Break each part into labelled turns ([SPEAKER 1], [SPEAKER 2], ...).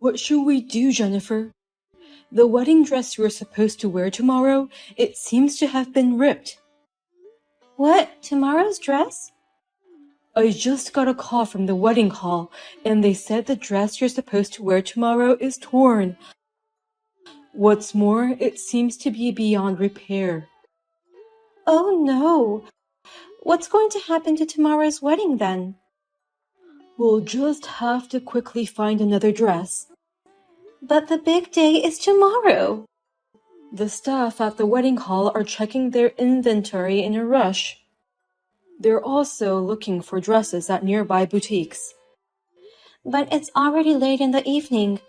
[SPEAKER 1] What should we do, Jennifer? The wedding dress you were supposed to wear tomorrow, it seems to have been ripped.
[SPEAKER 2] What? Tomorrow's dress?
[SPEAKER 1] I just got a call from the wedding hall, and they said the dress you're supposed to wear tomorrow is torn. What's more, it seems to be beyond repair.
[SPEAKER 2] Oh no! What's going to happen to tomorrow's wedding then?
[SPEAKER 1] We'll just have to quickly find another dress.
[SPEAKER 2] But the big day is tomorrow.
[SPEAKER 1] The staff at the wedding hall are checking their inventory in a rush. They're also looking for dresses at nearby boutiques.
[SPEAKER 2] But it's already late in the evening.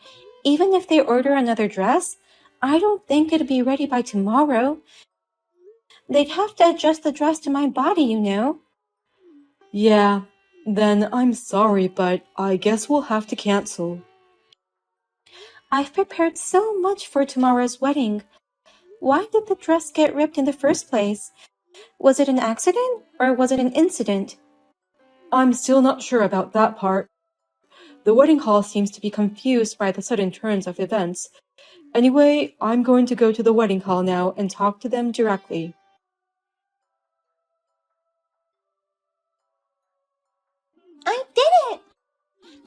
[SPEAKER 2] Even if they order another dress, I don't think it'll be ready by tomorrow. They'd have to adjust the dress to my body, you know.
[SPEAKER 1] Yeah, then I'm sorry, but I guess we'll have to cancel.
[SPEAKER 2] I've prepared so much for tomorrow's wedding. Why did the dress get ripped in the first place? Was it an accident or was it an incident?
[SPEAKER 1] I'm still not sure about that part. The wedding hall seems to be confused by the sudden turns of events. Anyway, I'm going to go to the wedding hall now and talk to them directly.
[SPEAKER 2] I did it!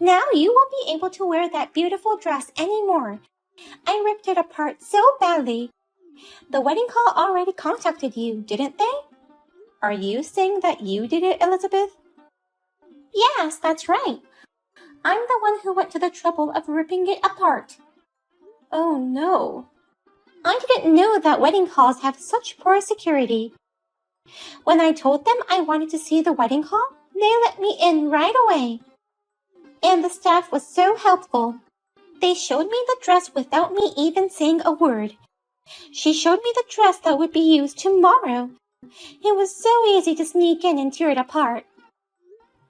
[SPEAKER 2] Now you won't be able to wear that beautiful dress anymore. I ripped it apart so badly. The wedding hall already contacted you, didn't they? Are you saying that you did it, Elizabeth? Yes, that's right. I'm the one who went to the trouble of ripping it apart. Oh no. I didn't know that wedding halls have such poor security. When I told them I wanted to see the wedding hall, they let me in right away. And the staff was so helpful. They showed me the dress without me even saying a word. She showed me the dress that would be used tomorrow. It was so easy to sneak in and tear it apart.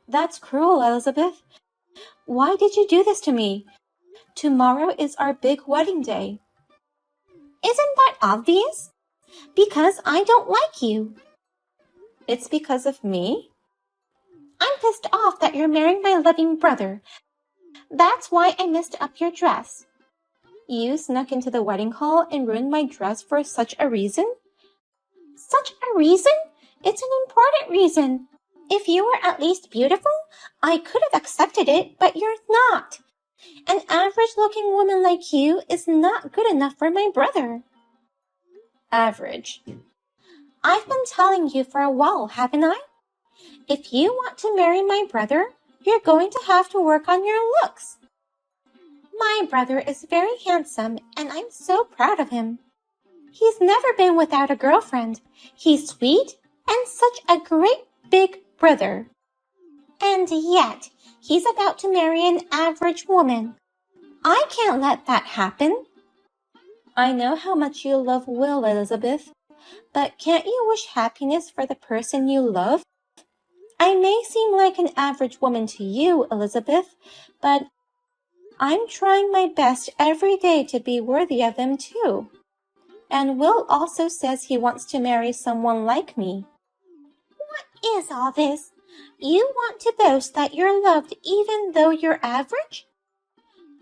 [SPEAKER 2] That's cruel, Elizabeth. Why did you do this to me? Tomorrow is our big wedding day. Isn't that obvious? Because I don't like you. It's because of me? I'm pissed off that you're marrying my loving brother. That's why I messed up your dress. You snuck into the wedding hall and ruined my dress for such a reason? Such a reason? It's an important reason. If you were at least beautiful, I could have accepted it, but you're not. An average-looking woman like you is not good enough for my brother. Average. I've been telling you for a while, haven't I? If you want to marry my brother, you're going to have to work on your looks. My brother is very handsome, and I'm so proud of him. He's never been without a girlfriend. He's sweet and such a great big brother. And yet, he's about to marry an average woman. I can't let that happen. I know how much you love Will, Elizabeth, but can't you wish happiness for the person you love? I may seem like an average woman to you, Elizabeth, but I'm trying my best every day to be worthy of them too. And Will also says he wants to marry someone like me. What is all this? You want to boast that you're loved even though you're average?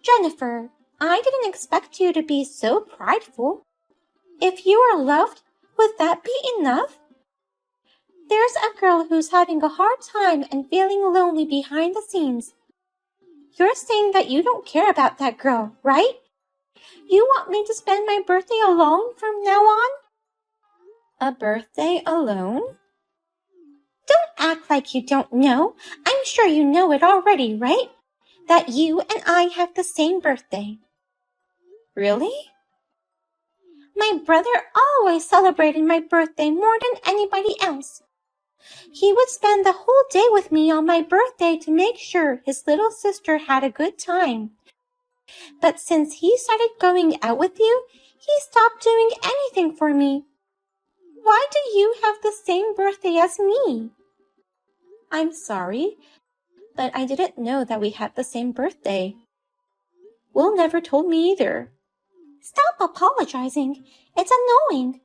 [SPEAKER 2] Jennifer, I didn't expect you to be so prideful. If you are loved, would that be enough? There's a girl who's having a hard time and feeling lonely behind the scenes. You're saying that you don't care about that girl, right? You want me to spend my birthday alone from now on? A birthday alone? Don't act like you don't know. I'm sure you know it already, right? That you and I have the same birthday. Really? My brother always celebrated my birthday more than anybody else. He would spend the whole day with me on my birthday to make sure his little sister had a good time. But since he started going out with you, he stopped doing anything for me. Why do you have the same birthday as me? I'm sorry, but I didn't know that we had the same birthday. Will never told me either. Stop apologizing. It's annoying.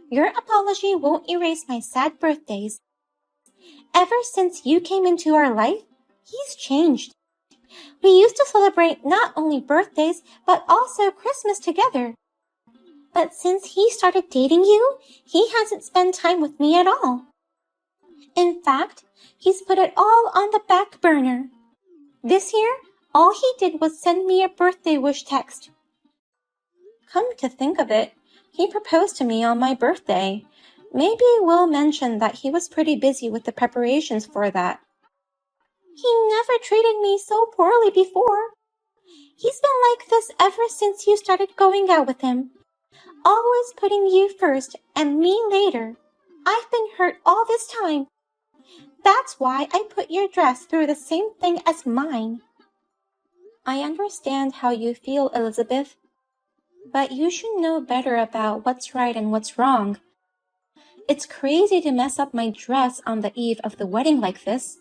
[SPEAKER 2] Your apology won't erase my sad birthdays. Ever since you came into our life, he's changed. We used to celebrate not only birthdays, but also Christmas together. But since he started dating you, he hasn't spent time with me at all. In fact, he's put it all on the back burner. This year, all he did was send me a birthday wish text. Come to think of it, he proposed to me on my birthday. Maybe Will mentioned that he was pretty busy with the preparations for that. He never treated me so poorly before. He's been like this ever since you started going out with him. Always putting you first and me later. I've been hurt all this time. That's why I put your dress through the same thing as mine. I understand how you feel, Elizabeth. But you should know better about what's right and what's wrong. It's crazy to mess up my dress on the eve of the wedding like this.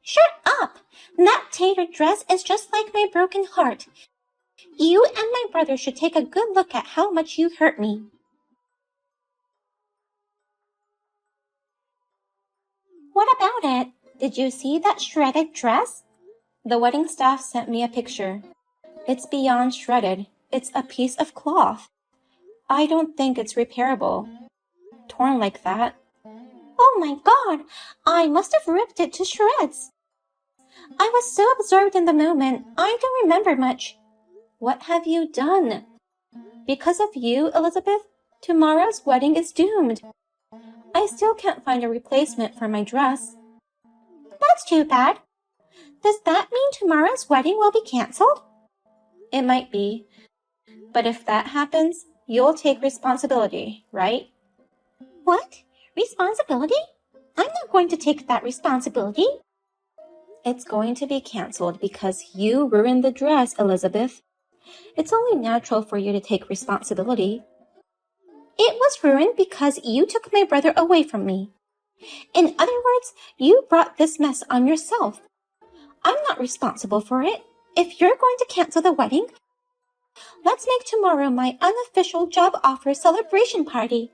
[SPEAKER 2] Shut up! That tater dress is just like my broken heart. You and my brother should take a good look at how much you hurt me. What about it? Did you see that shredded dress? The wedding staff sent me a picture. It's beyond shredded. It's a piece of cloth. I don't think it's repairable. Torn like that. Oh my God! I must have ripped it to shreds. I was so absorbed in the moment, I don't remember much. What have you done? Because of you, Elizabeth, tomorrow's wedding is doomed. I still can't find a replacement for my dress. That's too bad. Does that mean tomorrow's wedding will be canceled? It might be. But if that happens, you'll take responsibility, right? What? Responsibility? I'm not going to take that responsibility. It's going to be canceled because you ruined the dress, Elizabeth. It's only natural for you to take responsibility. It was ruined because you took my brother away from me. In other words, you brought this mess on yourself. I'm not responsible for it. If you're going to cancel the wedding, let's make tomorrow my unofficial job offer celebration party.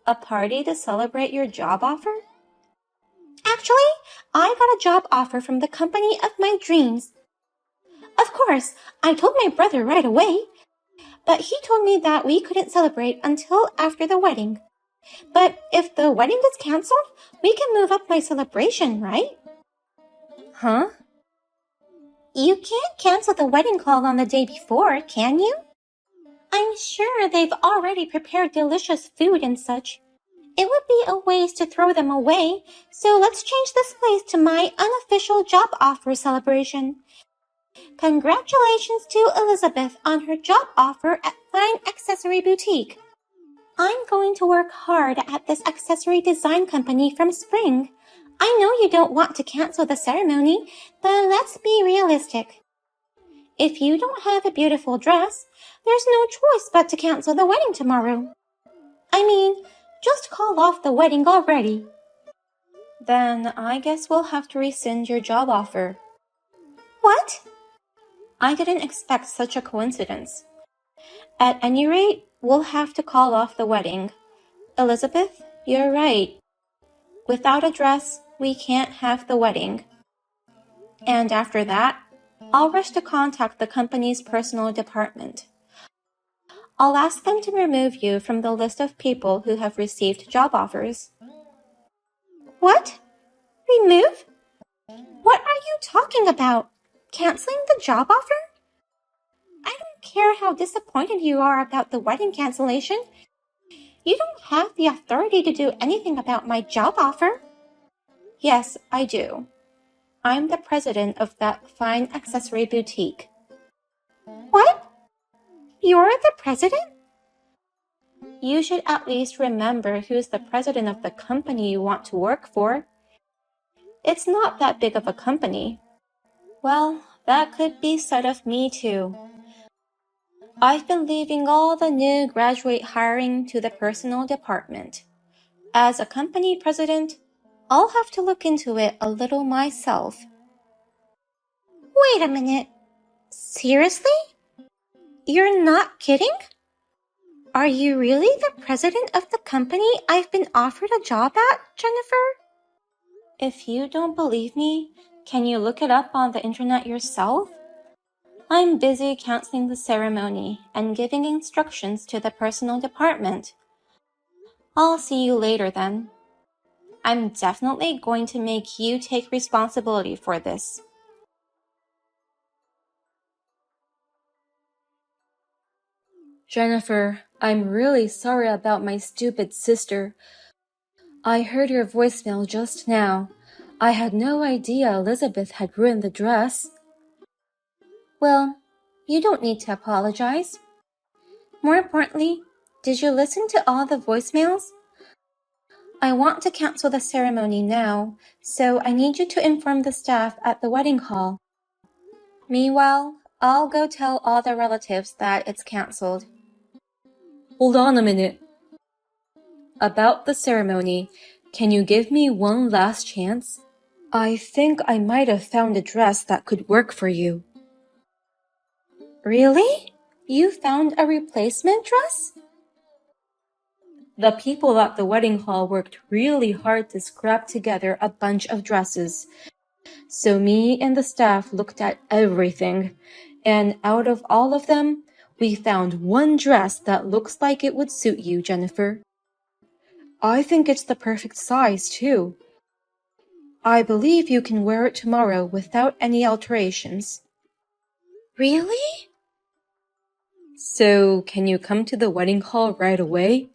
[SPEAKER 2] A party to celebrate your job offer? Actually, I got a job offer from the company of my dreams. Of course, I told my brother right away, but he told me that we couldn't celebrate until after the wedding. But if the wedding is canceled, we can move up my celebration, right? Huh? You can't cancel the wedding call on the day before, can you? I'm sure they've already prepared delicious food and such. It would be a waste to throw them away, so let's change this place to my unofficial job offer celebration. Congratulations to Elizabeth on her job offer at Fine Accessory Boutique. I'm going to work hard at this accessory design company from spring. I know you don't want to cancel the ceremony, but let's be realistic. If you don't have a beautiful dress, there's no choice but to cancel the wedding tomorrow. I mean, just call off the wedding already. Then I guess we'll have to rescind your job offer. What? I didn't expect such a coincidence. At any rate, we'll have to call off the wedding. Elizabeth, you're right. Without a dress, we can't have the wedding. And after that, I'll rush to contact the company's personal department. I'll ask them to remove you from the list of people who have received job offers. What? Remove? What are you talking about? Canceling the job offer? I don't care how disappointed you are about the wedding cancellation. You don't have the authority to do anything about my job offer. Yes, I do. I'm the president of that Fine Accessory Boutique. What? You're the president? You should at least remember who's the president of the company you want to work for. It's not that big of a company. Well, that could be said of me too. I've been leaving all the new graduate hiring to the personal department. As a company president, I'll have to look into it a little myself. Wait a minute. Seriously? You're not kidding? Are you really the president of the company I've been offered a job at, Jennifer? If you don't believe me, Can you look it up on the internet yourself? I'm busy canceling the ceremony and giving instructions to the personal department. I'll see you later then. I'm definitely going to make you take responsibility for this.
[SPEAKER 1] Jennifer, I'm really sorry about my stupid sister. I heard your voicemail just now. I had no idea Elizabeth had ruined the dress.
[SPEAKER 2] Well, you don't need to apologize. More importantly, did you listen to all the voicemails? I want to cancel the ceremony now, so I need you to inform the staff at the wedding hall. Meanwhile, I'll go tell all the relatives that it's canceled.
[SPEAKER 1] Hold on a minute. About the ceremony, can you give me one last chance? I think I might have found a dress that could work for you.
[SPEAKER 2] Really? You found a replacement dress?
[SPEAKER 1] The people at the wedding hall worked really hard to scrap together a bunch of dresses. So me and the staff looked at everything, and out of all of them, we found one dress that looks like it would suit you, Jennifer. I think it's the perfect size, too. I believe you can wear it tomorrow without any alterations.
[SPEAKER 2] Really?
[SPEAKER 1] So, can you come to the wedding hall right away?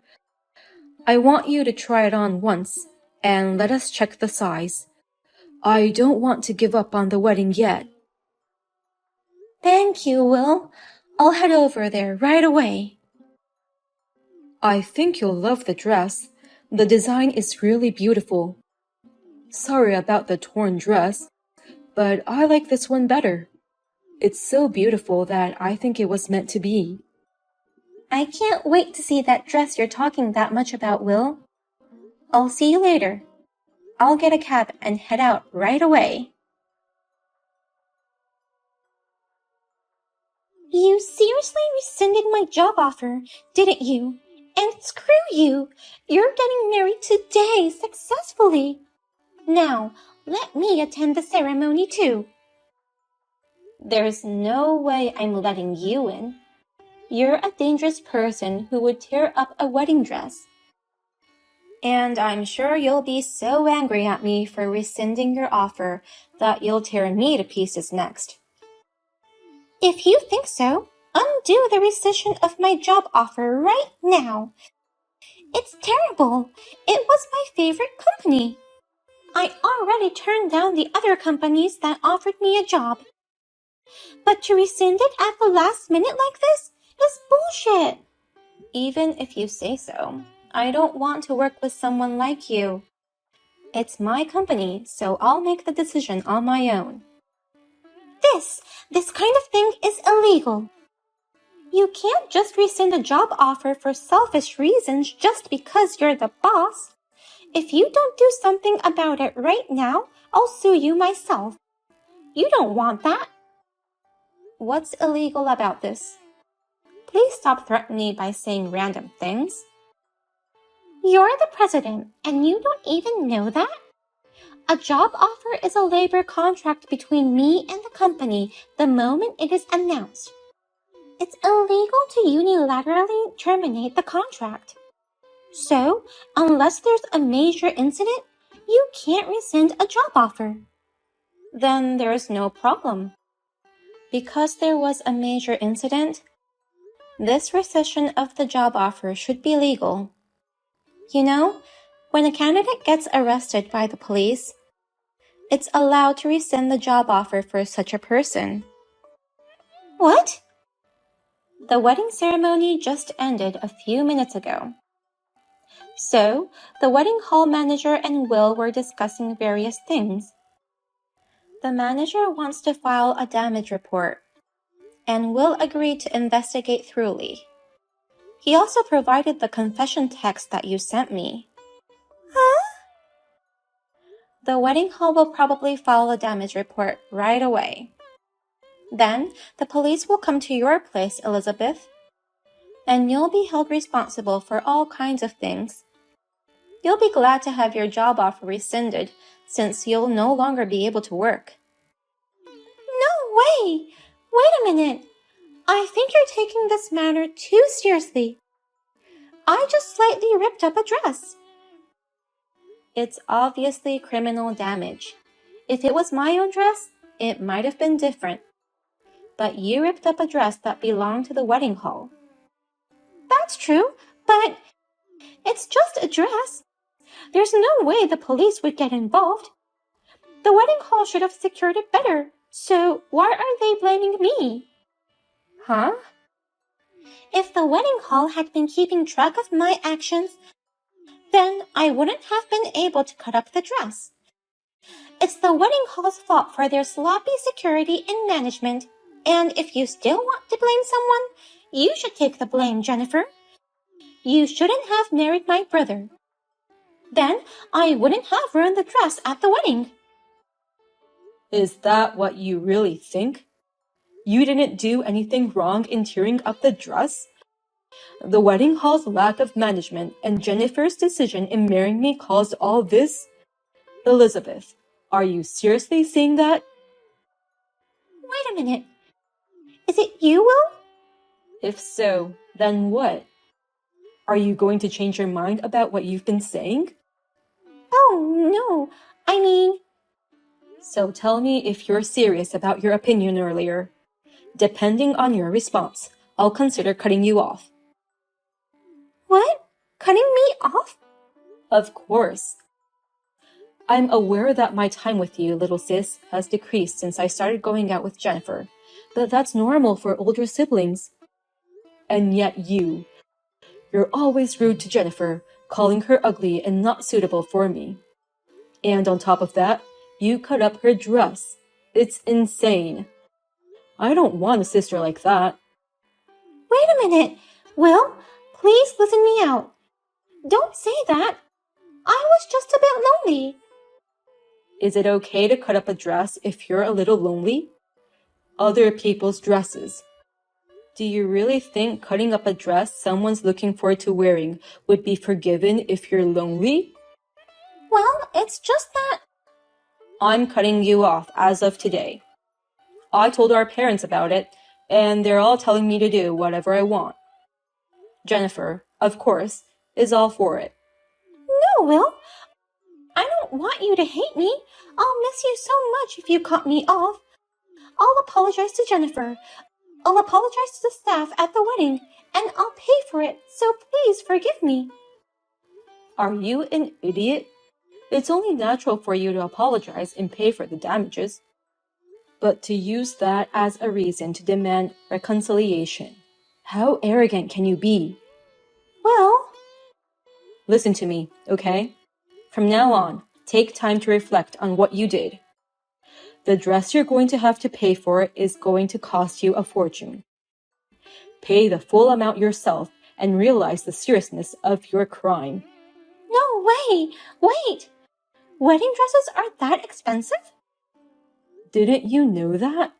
[SPEAKER 1] I want you to try it on once, and let us check the size. I don't want to give up on the wedding yet.
[SPEAKER 2] Thank you, Will. I'll head over there right away.
[SPEAKER 1] I think you'll love the dress. The design is really beautiful. Sorry about the torn dress, but I like this one better. It's so beautiful that I think it was meant to be.
[SPEAKER 2] I can't wait to see that dress you're talking that much about, Will. I'll see you later. I'll get a cab and head out right away. You seriously rescinded my job offer, didn't you? And screw you! You're getting married today successfully. Now, let me attend the ceremony too. There's no way I'm letting you in. You're a dangerous person who would tear up a wedding dress. And I'm sure you'll be so angry at me for rescinding your offer that you'll tear me to pieces next. If you think so, undo the rescission of my job offer right now. It's terrible. It was my favorite company. I already turned down the other companies that offered me a job. But to rescind it at the last minute like this is bullshit. Even if you say so, I don't want to work with someone like you. It's my company, so I'll make the decision on my own. This kind of thing is illegal. You can't just rescind a job offer for selfish reasons just because you're the boss. If you don't do something about it right now, I'll sue you myself. You don't want that. What's illegal about this? Please stop threatening me by saying random things. You're the president, and you don't even know that? A job offer is a labor contract between me and the company the moment it is announced. It's illegal to unilaterally terminate the contract. So, unless there's a major incident, you can't rescind a job offer. Then there's no problem. Because there was a major incident, this rescission of the job offer should be legal. You know, when a candidate gets arrested by the police, it's allowed to rescind the job offer for such a person. What? The wedding ceremony just ended a few minutes ago. So, the wedding hall manager and Will were discussing various things. The manager wants to file a damage report, and Will agreed to investigate thoroughly. He also provided the confession text that you sent me. Huh? The wedding hall will probably file a damage report right away. Then, the police will come to your place, Elizabeth, and you'll be held responsible for all kinds of things. You'll be glad to have your job offer rescinded, since you'll no longer be able to work. No way! Wait a minute. I think you're taking this matter too seriously. I just slightly ripped up a dress. It's obviously criminal damage. If it was my own dress, it might have been different. But you ripped up a dress that belonged to the wedding hall. That's true, but it's just a dress. There's no way the police would get involved. The wedding hall should have secured it better, so why are they blaming me? Huh? If the wedding hall had been keeping track of my actions, then I wouldn't have been able to cut up the dress. It's the wedding hall's fault for their sloppy security and management, and if you still want to blame someone, you should take the blame, Jennifer. You shouldn't have married my brother. Then I wouldn't have ruined the dress at the wedding.
[SPEAKER 1] Is that what you really think? You didn't do anything wrong in tearing up the dress? The wedding hall's lack of management and Jennifer's decision in marrying me caused all this? Elizabeth, are you seriously saying that?
[SPEAKER 2] Wait a minute. Is it you, Will?
[SPEAKER 1] If so, then what? Are you going to change your mind about what you've been saying?
[SPEAKER 2] Oh, no. I mean...
[SPEAKER 1] So tell me if you're serious about your opinion earlier. Depending on your response, I'll consider cutting you off.
[SPEAKER 2] What? Cutting me off?
[SPEAKER 1] Of course. I'm aware that my time with you, little sis, has decreased since I started going out with Jennifer, but that's normal for older siblings. And yet you're always rude to Jennifer, calling her ugly and not suitable for me. And on top of that, you cut up her dress. It's insane. I don't want a sister like that.
[SPEAKER 2] Wait a minute. Will, please listen me out. Don't say that. I was just a bit lonely.
[SPEAKER 1] Is it okay to cut up a dress if you're a little lonely? Other people's dresses. Do you really think cutting up a dress someone's looking forward to wearing would be forgiven if you're lonely?
[SPEAKER 2] Well, it's just that...
[SPEAKER 1] I'm cutting you off as of today. I told our parents about it, and they're all telling me to do whatever I want. Jennifer, of course, is all for it.
[SPEAKER 2] No, Will. I don't want you to hate me. I'll miss you so much if you cut me off. I'll apologize to Jennifer. I'll apologize to the staff at the wedding, and I'll pay for it, so please forgive me.
[SPEAKER 1] Are you an idiot? It's only natural for you to apologize and pay for the damages. But to use that as a reason to demand reconciliation. How arrogant can you be?
[SPEAKER 2] Well...
[SPEAKER 1] Listen to me, okay? From now on, take time to reflect on what you did. The dress you're going to have to pay for is going to cost you a fortune. Pay the full amount yourself and realize the seriousness of your crime.
[SPEAKER 2] No way! Wait! Wedding dresses are that expensive?
[SPEAKER 1] Didn't you know that?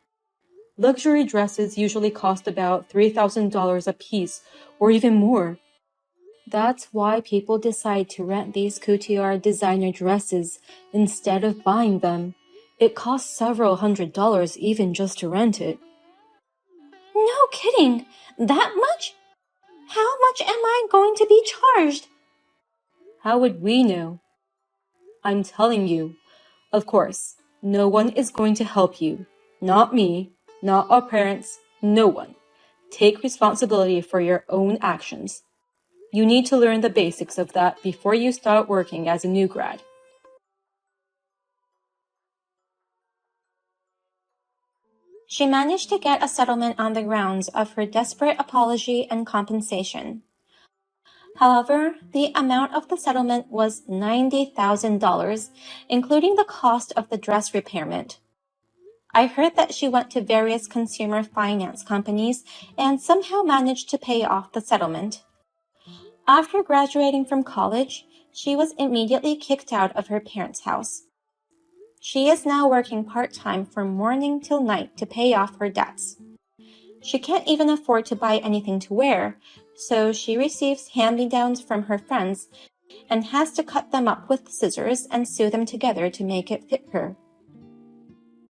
[SPEAKER 1] Luxury dresses usually cost about $3,000 a piece, or even more. That's why people decide to rent these couture designer dresses instead of buying them. It costs several $100s even just to rent it.
[SPEAKER 2] No kidding! That much? How much am I going to be charged?
[SPEAKER 1] How would we know? I'm telling you. Of course, no one is going to help you. Not me, not our parents, no one. Take responsibility for your own actions. You need to learn the basics of that before you start working as a new grad.
[SPEAKER 2] She managed to get a settlement on the grounds of her desperate apology and compensation. However, the amount of the settlement was $90,000, including the cost of the dress repairment. I heard that she went to various consumer finance companies and somehow managed to pay off the settlement. After graduating from college, she was immediately kicked out of her parents' house. She is now working part-time from morning till night to pay off her debts. She can't even afford to buy anything to wear, so she receives hand-me-downs from her friends and has to cut them up with scissors and sew them together to make it fit her.